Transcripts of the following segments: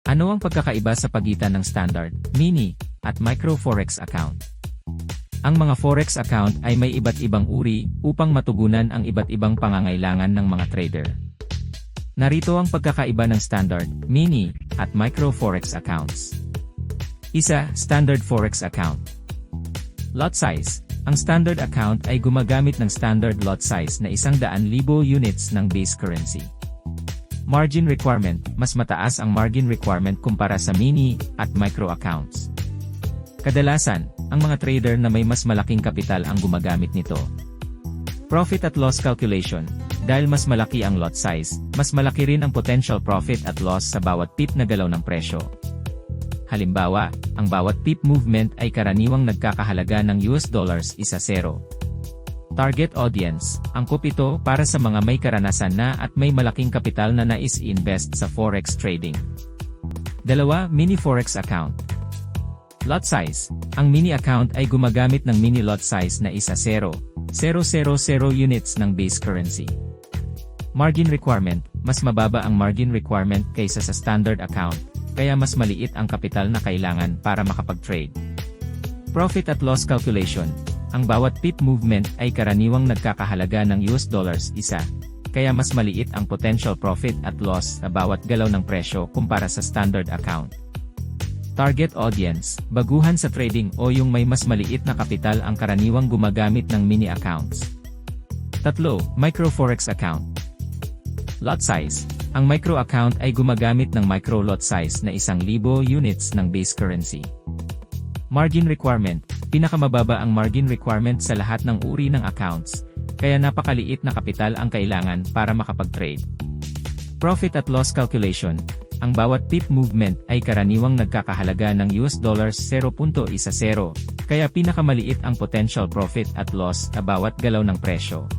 Ano ang pagkakaiba sa pagitan ng standard, mini, at micro forex account? Ang mga forex account ay may iba't ibang uri upang matugunan ang iba't ibang pangangailangan ng mga trader. Narito ang pagkakaiba ng standard, mini, at micro forex accounts. Isa, standard forex account. Lot size. Ang standard account ay gumagamit ng standard lot size na 100,000 units ng base currency. Margin requirement, mas mataas ang margin requirement kumpara sa mini at micro accounts. Kadalasan, ang mga trader na may mas malaking kapital ang gumagamit nito. Profit at loss calculation, dahil mas malaki ang lot size, mas malaki rin ang potential profit at loss sa bawat pip na galaw ng presyo. Halimbawa, ang bawat pip movement ay karaniwang nagkakahalaga ng $1 0. Target audience, angkop ito para sa mga may karanasan na at may malaking kapital na nais i-invest sa forex trading. 2. Mini forex account. Lot size. Ang mini account ay gumagamit ng mini lot size na 1,000,000 units ng base currency. Margin requirement, mas mababa ang margin requirement kaysa sa standard account, kaya mas maliit ang kapital na kailangan para makapag-trade. Profit at loss calculation. Ang bawat pip movement ay karaniwang nagkakahalaga ng $1, kaya mas maliit ang potential profit at loss sa bawat galaw ng presyo kumpara sa standard account. Target audience, baguhan sa trading o yung may mas maliit na kapital ang karaniwang gumagamit ng mini accounts. 3. Micro forex account. Lot size. Ang micro account ay gumagamit ng micro lot size na 1,000 units ng base currency. Margin requirement, pinakamababa ang margin requirement sa lahat ng uri ng accounts, kaya napakaliit na kapital ang kailangan para makapag-trade. Profit at loss calculation, ang bawat pip movement ay karaniwang nagkakahalaga ng $0.10, kaya pinakamaliit ang potential profit at loss sa bawat galaw ng presyo.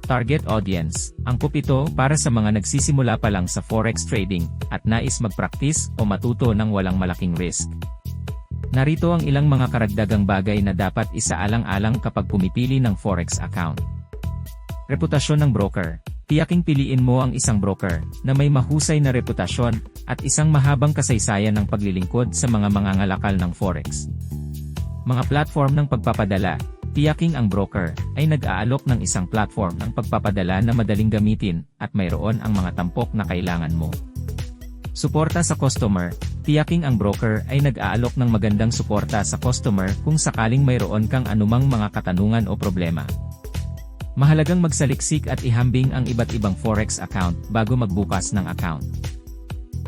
Target audience, angkop ito para sa mga nagsisimula pa lang sa forex trading at nais mag-practice o matuto ng walang malaking risk. Narito ang ilang mga karagdagang bagay na dapat isaalang-alang kapag pumipili ng forex account. Reputasyon ng broker. Tiyaking piliin mo ang isang broker na may mahusay na reputasyon at isang mahabang kasaysayan ng paglilingkod sa mga mangangalakal ng forex. Mga platform ng pagpapadala. Tiyaking ang broker ay nag-aalok ng isang platform ng pagpapadala na madaling gamitin at mayroon ang mga tampok na kailangan mo. Suporta sa customer. Tiyaking ang broker ay nag-aalok ng magandang suporta sa customer kung sakaling mayroon kang anumang mga katanungan o problema. Mahalagang magsaliksik at ihambing ang iba't ibang forex account bago magbukas ng account.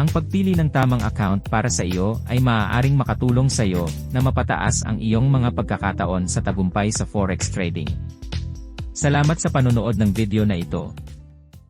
Ang pagpili ng tamang account para sa iyo ay maaaring makatulong sa iyo na mapataas ang iyong mga pagkakataon sa tagumpay sa forex trading. Salamat sa panonood ng video na ito.